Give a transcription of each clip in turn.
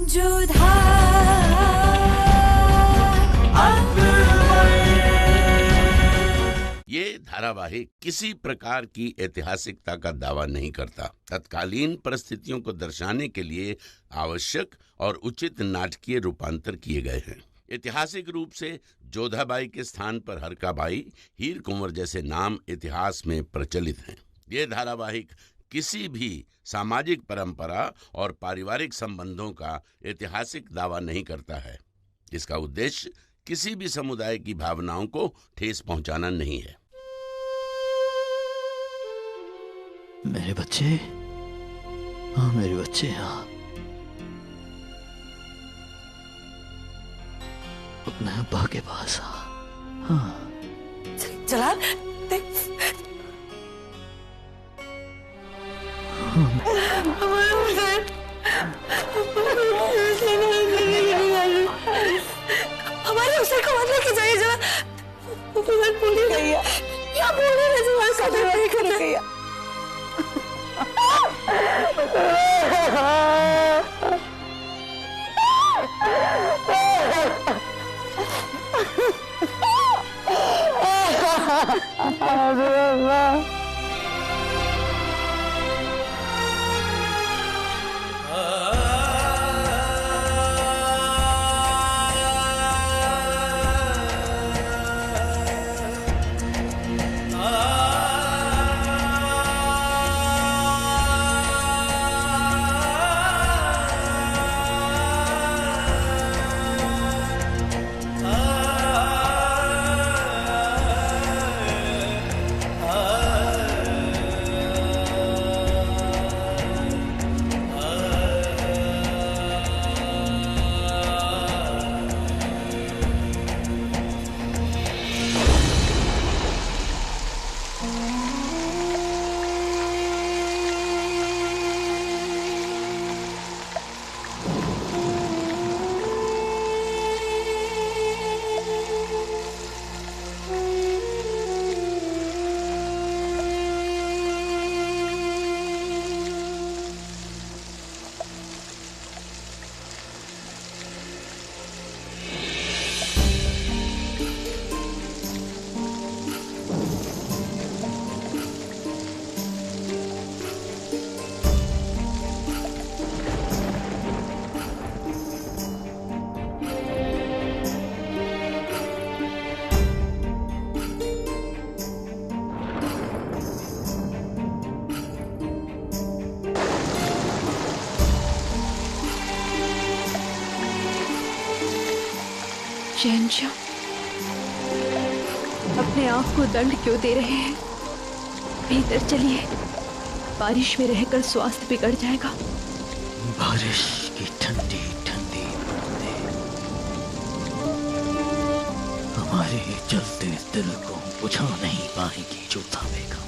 जोधा ये धारावाहिक किसी प्रकार की ऐतिहासिकता का दावा नहीं करता। तत्कालीन परिस्थितियों को दर्शाने के लिए आवश्यक और उचित नाटकीय रूपांतर किए गए हैं। ऐतिहासिक रूप से जोधाबाई के स्थान पर हरकाबाई, हीर कुंवर जैसे नाम इतिहास में प्रचलित हैं। ये धारावाहिक किसी भी सामाजिक परंपरा और पारिवारिक संबंधों का ऐतिहासिक दावा नहीं करता है। इसका उद्देश्य किसी भी समुदाय की भावनाओं को ठेस पहुंचाना नहीं है। मेरे बच्चे, हाँ मेरे बच्चे, हाँ अपने अब्बा के पास आ। हाँ जलाल हमारे उसे कमान लेके जाइए जरा। बोलिए भैया, क्या बोल रहे हैं जरा, कदर नहीं कर भैया। शहंशाह, अपने आप को दंड क्यों दे रहे हैं? भीतर चलिए, बारिश में रहकर स्वास्थ्य बिगड़ जाएगा। बारिश की ठंडी ठंडी बूंदें हमारे जलते दिल को बुझा नहीं पाएगी जोधा बेगम।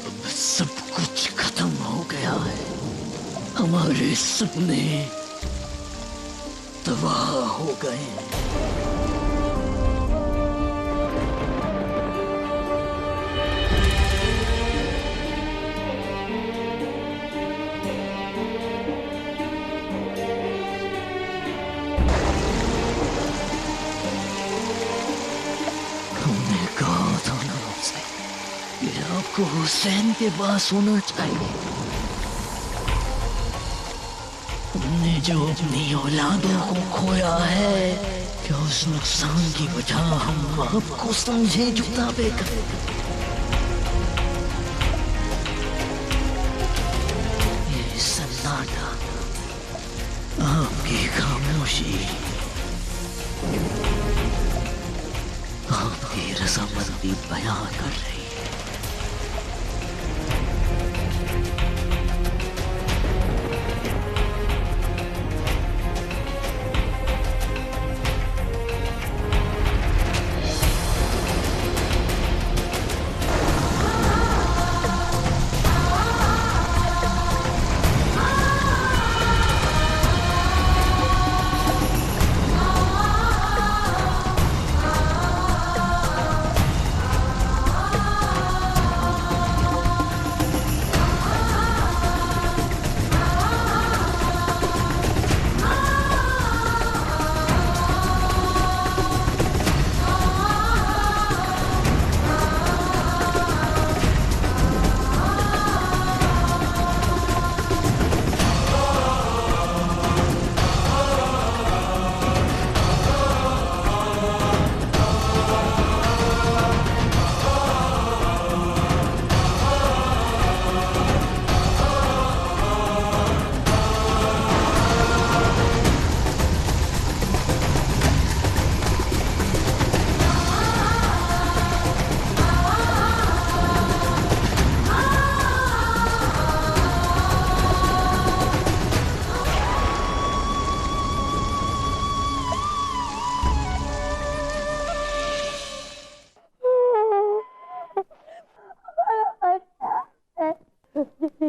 अब सब कुछ खत्म हो गया है, हमारे सपने तबाह हो गए। हमने कहा था ना आपसे कि आपको हुसैन के पास होना चाहिए। हमने जो अपनी औलादों को खोया है, क्या उस नुकसान की वजह हम आपको समझे जोधा बेगम? ये सन्नाटा, आपकी खामोशी, आपकी रजामंदी बयां कर रही है।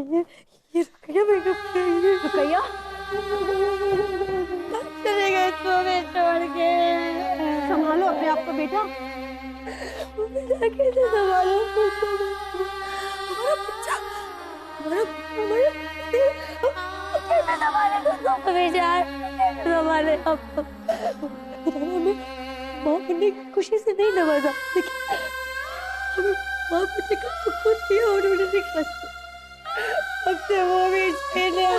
ये रुकैया बेगम, रुकैया चले गए तो हमें छोड़ के। संभालो अपने आप को बेटा। कैसे संभालो हमारा बच्चा, हमारा कैसे संभाले संभाले अब हमें माँ ने खुशी से नहीं नवाजा, लेकिन हमें माँ बेटे का सुकून दिया उन्होंने दिखा। अब से वो भी इसलिए हम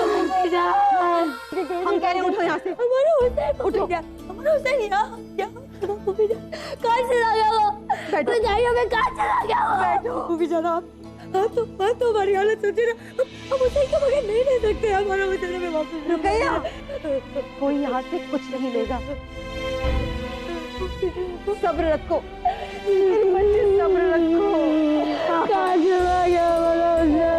कह रहे हैं उठो यहाँ से। हमारा हुसैन उठो, हमारा हुसैन यहाँ कहाँ चला गया वो? बैठो जाइए, मैं कहाँ चला गया वो? बैठो भी जाना आप तो हमारी हालत सोचिए ना, हम हुसैन के बगैर नहीं रह सकते। हमारा हुसैन हमें वापस रुकैया, कोई यहाँ से कुछ नहीं लेगा। सब्र रखो, सब्र रखो। कहाँ चला गया हमारा हुसैन?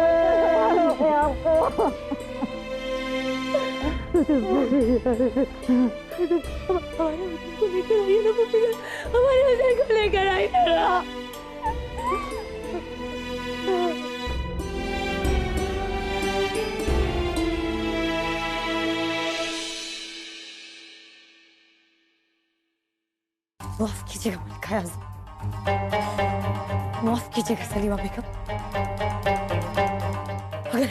आपको हमारे हुसैन को लेकर आइए ना मम्मी, हमारे हुसैन को लेकर आइए ना। माफ कीजिएगा मलिका आज़म, माफ कीजिएगा सलीमा बेगम। अगर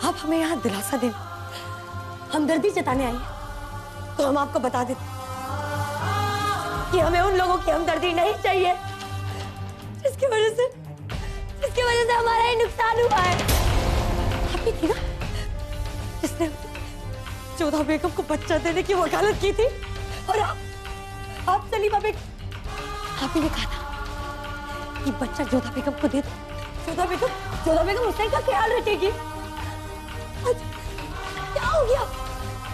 आप हमें यहाँ दिलासा देने, हमदर्दी जताने आई हैं, तो हम आपको बता देते कि हमें उन लोगों की हमदर्दी नहीं चाहिए जिसकी वजह से हमारा ही नुकसान हुआ है। आप ही थी ना जिसने जोधा बेगम को बच्चा देने की वकालत की थी, और आप सलीमा बेगम, आप ही ने कहा था कि बच्चा जोधा बेगम को दे दो। जोधा बेगम हुसैन का ख्याल रखेगी। आज क्या हो गया?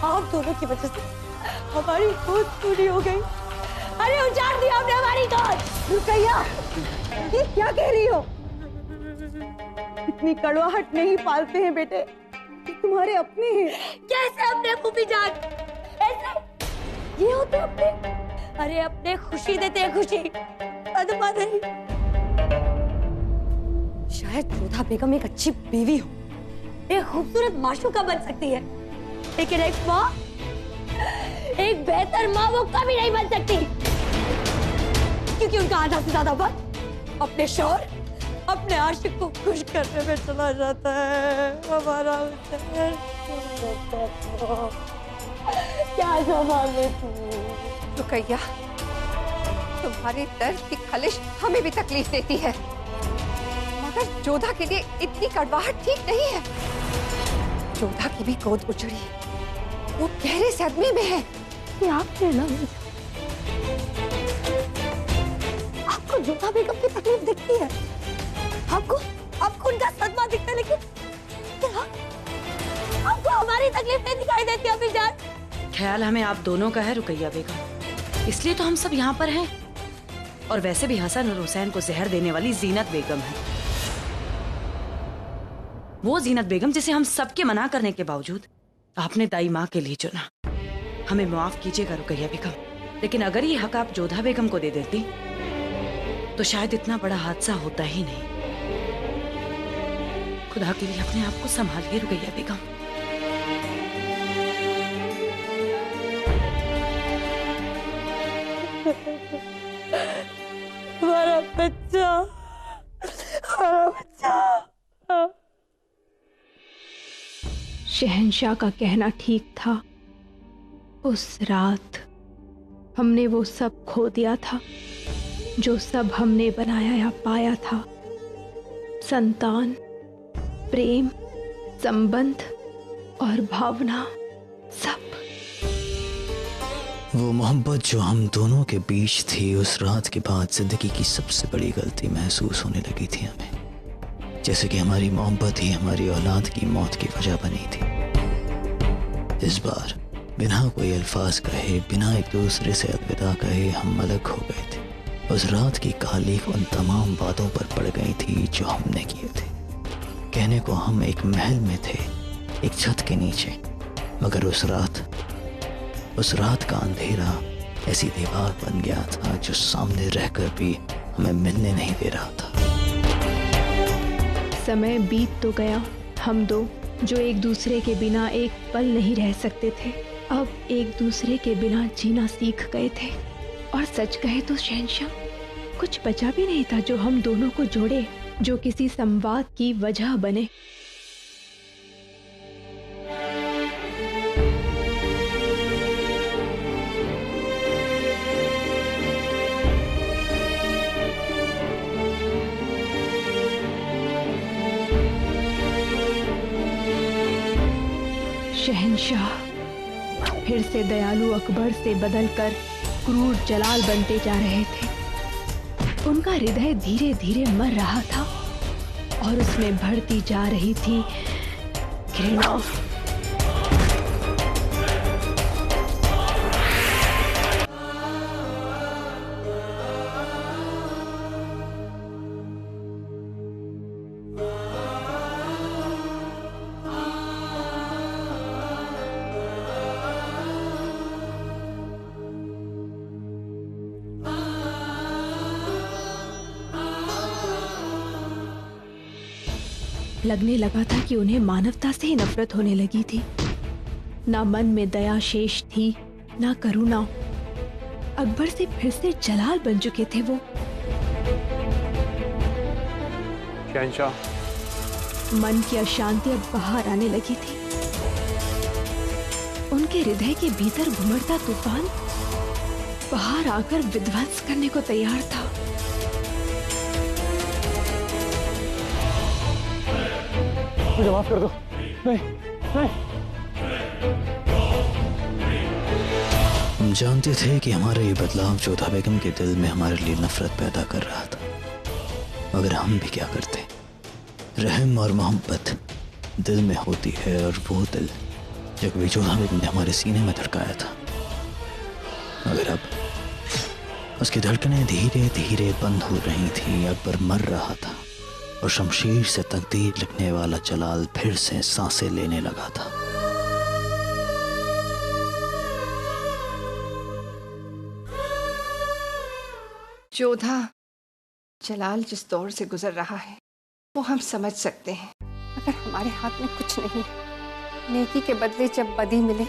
आप दोनों की वजह से हमारी गोद पूरी हो गई। अरे उजाड़ दिया आपने हमारी गोद। रुकैया, ये क्या कह रही हो? इतनी कड़वाहट नहीं पालते हैं बेटे, ये तुम्हारे अपने हैं। कैसे अपने फूफी जान? ऐसे ये होते अपने? अरे अपने खुशी देते हैं खुशी, अदमा नहीं। शायद जोधा बेगम एक अच्छी बीवी हो, एक खूबसूरत माशूका बन सकती है, लेकिन एक माँ, एक बेहतर माँ वो कभी नहीं बन सकती, क्योंकि उनका आधा से ज्यादा वक्त अपने शौहर, अपने आशिक को खुश करने में चला जाता है। हमारा हुसैन क्या संभाले तू? रुकैया, तुम्हारे दर्द की खलिश हमें भी तकलीफ देती है, मगर जोधा के लिए इतनी कड़वाहट ठीक नहीं है। जोधा की भी गोद उजड़ी है, वो गहरे सदमे में है। ये आप कहना, आपको जोधा बेगम की तकलीफ दिखती है, आपको उनका सदमा दिखता है, लेकिन आपको हमारी तकलीफ नहीं दिखाई देती। अभी जान, ख्याल हमें आप दोनों का है रुकैया बेगम, इसलिए तो हम सब यहाँ पर हैं। और वैसे भी हसन और हुसैन को जहर देने वाली जीनत बेगम है, वो जीनत बेगम जिसे हम सबके मना करने के बावजूद आपने दाई माँ के लिए चुना। हमें माफ कीजिएगा रुकैया बेगम, लेकिन अगर ये हक आप जोधा बेगम को दे देती तो शायद इतना बड़ा हादसा होता ही नहीं। खुदा के लिए अपने आप को संभालिए रुकैया बेगम। हमारा बच्चा। शहंशाह का कहना ठीक था। उस रात हमने वो सब खो दिया था जो सब हमने बनाया या पाया था। संतान, प्रेम, संबंध और भावना, सब। वो मोहब्बत जो हम दोनों के बीच थी, उस रात के बाद जिंदगी की सबसे बड़ी गलती महसूस होने लगी थी हमें, जैसे कि हमारी मोहब्बत ही हमारी औलाद की मौत की वजह बनी थी। इस बार बिना कोई अल्फाज कहे, बिना एक दूसरे से अलविदा कहे हम अलग हो गए थे। उस रात की कालीख उन तमाम बातों पर पड़ गई थी जो हमने किए थे। कहने को हम एक महल में थे, एक छत के नीचे, मगर उस रात का अंधेरा ऐसी दीवार बन गया था जो सामने रहकर भी हमें मिलने नहीं दे रहा था। समय बीत तो गया, हम दो जो एक दूसरे के बिना एक पल नहीं रह सकते थे, अब एक दूसरे के बिना जीना सीख गए थे। और सच कहे तो शहंशाह, कुछ बचा भी नहीं था जो हम दोनों को जोड़े, जो किसी संवाद की वजह बने। शहंशाह फिर से दयालु अकबर से बदलकर क्रूर जलाल बनते जा रहे थे। उनका हृदय धीरे धीरे मर रहा था और उसमें बढ़ती जा रही थी घृणा। लगने लगा था कि उन्हें मानवता से ही नफरत होने लगी थी। ना मन में दया शेष थी, ना करुणा। अकबर से फिर से जलाल बन चुके थे वो। शहंशाह, मन की अशांति अब बाहर आने लगी थी। उनके हृदय के भीतर घुमड़ता तूफान बाहर आकर विध्वंस करने को तैयार था। मुझे माफ कर दो। नहीं, नहीं। हम जानते थे कि हमारा ये बदलाव जोधा बेगम के दिल में हमारे लिए नफरत पैदा कर रहा था, मगर हम भी क्या करते। रहम और मोहब्बत दिल में होती है, और वो दिल जो कभी जोधा बेगम ने हमारे सीने में धड़काया था, मगर अब उसकी धड़कनें धीरे धीरे बंद हो रही थी। अकबर मर रहा था और शमशीर से तकदीर लिखने वाला जलाल फिर से सांसें लेने लगा था। जोधा, जलाल जिस दौर से गुजर रहा है वो हम समझ सकते हैं, मगर हमारे हाथ में कुछ नहीं है। नेकी के बदले जब बदी मिले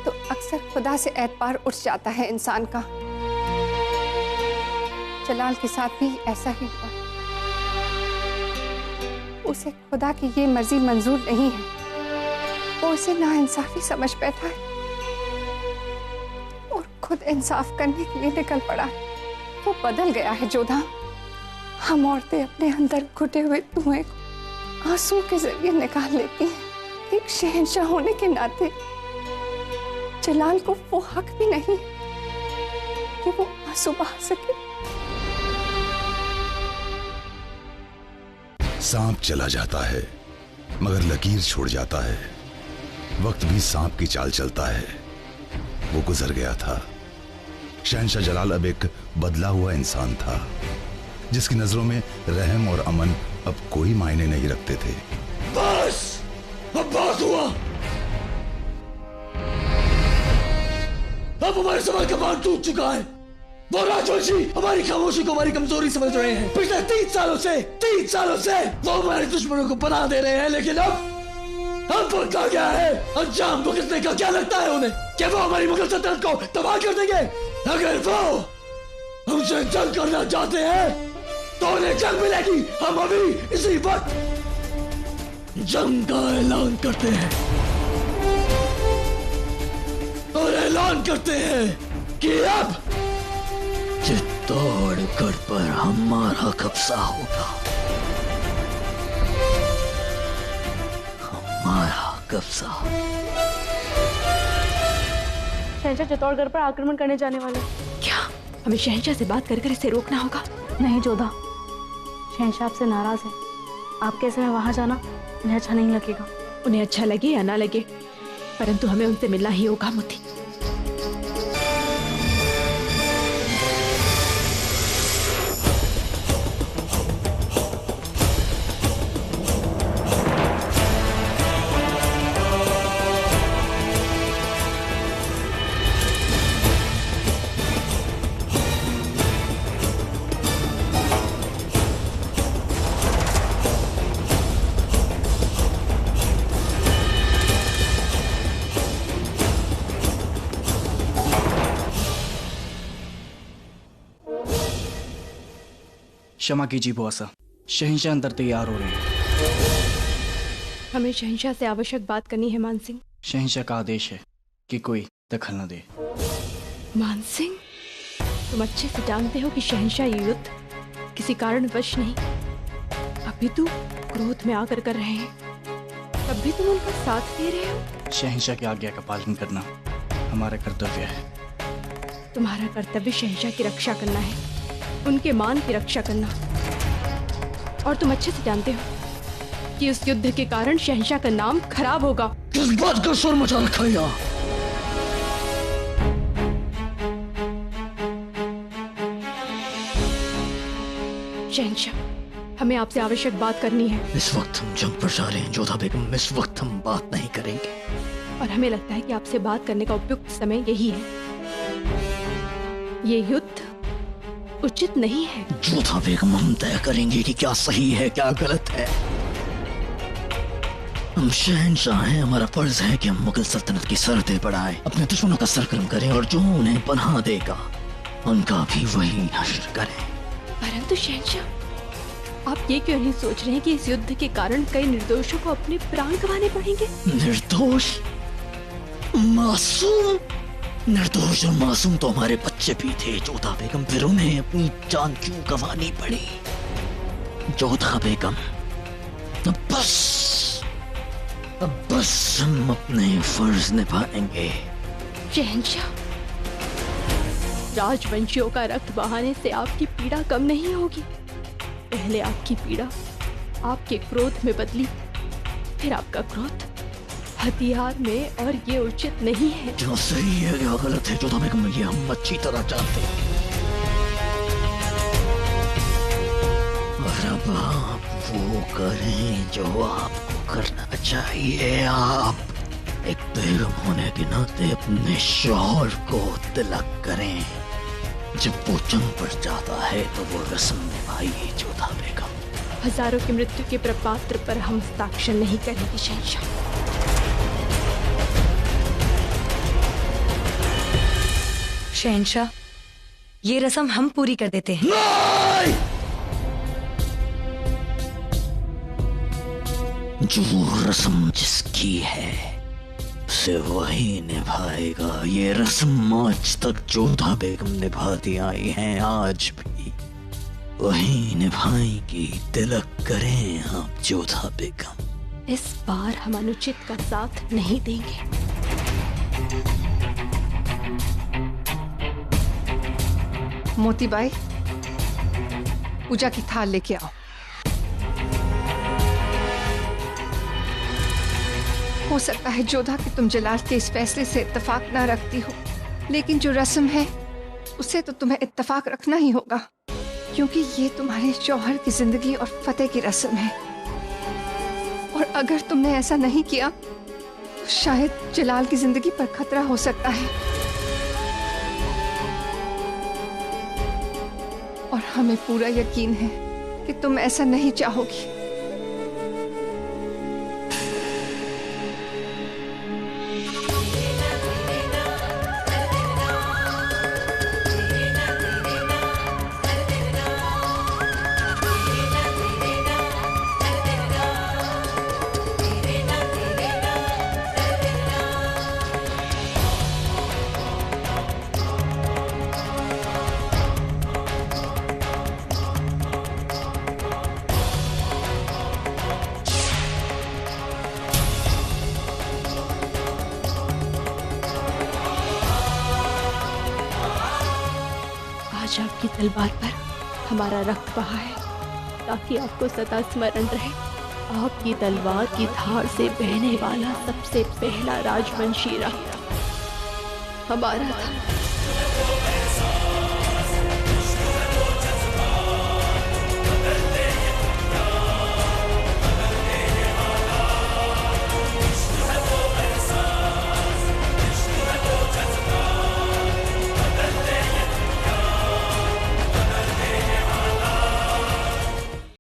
तो अक्सर खुदा से एतबार उठ जाता है इंसान का। जलाल के साथ भी ऐसा ही हुआ। उसे खुदा की ये मर्जी मंजूर नहीं है। वो उसे नाइंसाफी समझ बैठा है और खुद इंसाफ करने के लिए निकल पड़ा है। वो बदल गया है जोधा। हम औरतें अपने अंदर घुटे हुए धुएं को आंसू के जरिए निकाल लेती हैं। एक शहंशाह होने के नाते जलाल को वो हक भी नहीं कि वो आंसू बहा सके। सांप चला जाता है मगर लकीर छोड़ जाता है। वक्त भी सांप की चाल चलता है। वो गुजर गया था। शहंशाह जलाल अब एक बदला हुआ इंसान था, जिसकी नजरों में रहम और अमन अब कोई मायने नहीं रखते थे। बस, अब बहुत हुआ। अब हमारे समाज का बांध टूट चुका है। वो राजवंशी हमारी खामोशी को हमारी कमजोरी समझ रहे हैं। पिछले 3 सालों से वो हमारे दुश्मनों को पनाह दे रहे हैं, लेकिन अब बदला गया है। अंजाम भुगतने का क्या लगता है उन्हें? क्या वो हमारी मुगल सल्तनत को तबाह कर देंगे? अगर वो हमसे जंग करना चाहते हैं तो उन्हें जंग मिलेगी। हम अभी इसी वक्त जंग का ऐलान करते हैं और ऐलान करते हैं कि अब चित्तौड़गढ़ पर हमारा कब्जा होगा। हमारा कब्जा। शहंशाह चित्तौड़गढ़ पर आक्रमण करने जाने वाले। क्या हमें शहंशाह से बात कर इसे रोकना होगा? नहीं जोधा, शहंशाह आपसे नाराज है। आपके समय वहां जाना उन्हें अच्छा नहीं लगेगा। उन्हें अच्छा लगे या ना लगे, परंतु हमें उनसे मिलना ही होगा मुथी। क्षमा कीजिए बुआ साहब, शहंशाह अंदर तैयार हो रहे हैं। हमें शहंशाह से आवश्यक बात करनी है मान सिंह। शहंशाह का आदेश है कि कोई दखल न दे। मान सिंह, तुम अच्छे से जानते हो कि शहंशाह ये युद्ध किसी कारणवश नहीं, अभी तू क्रोध में आकर कर रहे हैं, तब भी तुम उनका साथ दे रहे हो। शहंशाह की आज्ञा का पालन करना हमारा कर्तव्य है। तुम्हारा कर्तव्य शहंशाह की रक्षा करना है, उनके मान की रक्षा करना। और तुम अच्छे से जानते हो कि उस युद्ध के कारण शहंशाह का नाम खराब होगा। किस बात का शोर मचा रखा है यहाँ? शहंशाह, हमें आपसे आवश्यक बात करनी है। इस वक्त हम जंग पर जा रहे हैं जोधा बेगम, इस वक्त हम बात नहीं करेंगे। और हमें लगता है कि आपसे बात करने का उपयुक्त समय यही है। ये युद्ध उचित नहीं है। जोधा बेगम, हम तय करेंगे कि क्या सही है क्या गलत है। हम शहंशाह हैं, हमारा फर्ज है कि हम मुगल सल्तनत की सरहदें बढ़ाएं, अपने दुश्मनों का सरकर्म करें और जो उन्हें पनाह देगा उनका भी वही हश्र करें। परंतु शहंशाह, आप ये क्यों नहीं सोच रहे हैं कि इस युद्ध के कारण कई निर्दोषों को अपने प्राण गंवाने पड़ेंगे? निर्दोष? मासूम? निर्दोष और मासूम तो हमारे बच्चे भी थे जोधा बेगम, फिर उन्हें अपनी जान क्यों गंवानी पड़ी? जोधा बेगम, अब बस हम अपने फर्ज निभाएंगे। शहंशाह, राजवंशियों का रक्त बहाने से आपकी पीड़ा कम नहीं होगी। पहले आपकी पीड़ा आपके क्रोध में बदली, फिर आपका क्रोध हथियार में, और ये उचित नहीं है। क्या सही है क्या गलत है जोधा बेगम, ये हम अच्छी तरह जानते हैं। और अब आप वो करें जो आपको करना चाहिए। आप एक बेगम होने के नाते अपने शौहर को तिलक करें। जब वो जंग पर जाता है तो वो रस्म निभाइए जोधा बेगम। हजारों की मृत्यु के प्रपत्र पर हम हस्ताक्षर नहीं करेंगे शहंशाह। शहंशाह, ये रस्म हम पूरी कर देते हैं। नहीं! जो रस्म जिसकी है उसे वही निभाएगा। ये रस्म आज तक जोधा बेगम निभाती आई हैं, आज भी वही निभाएंगी। तिलक करें आप जोधा बेगम। इस बार हम अनुचित का साथ नहीं देंगे। मोतीबाई, पूजा की थाल लेके आओ। हो सकता है जोधा कि तुम जलाल के इस फैसले से इत्तेफाक ना रखती हो, लेकिन जो रस्म है उसे तो तुम्हें इत्तेफाक रखना ही होगा, क्योंकि ये तुम्हारे शौहर की जिंदगी और फतेह की रस्म है। और अगर तुमने ऐसा नहीं किया तो शायद जलाल की जिंदगी पर खतरा हो सकता है। और हमें पूरा यकीन है कि तुम ऐसा नहीं चाहोगी। आज आपकी तलवार पर हमारा रक्त बहा है, ताकि आपको सदा स्मरण रहे। आपकी तलवार की धार से बहने वाला सबसे पहला राजवंशी रक्त हमारा था।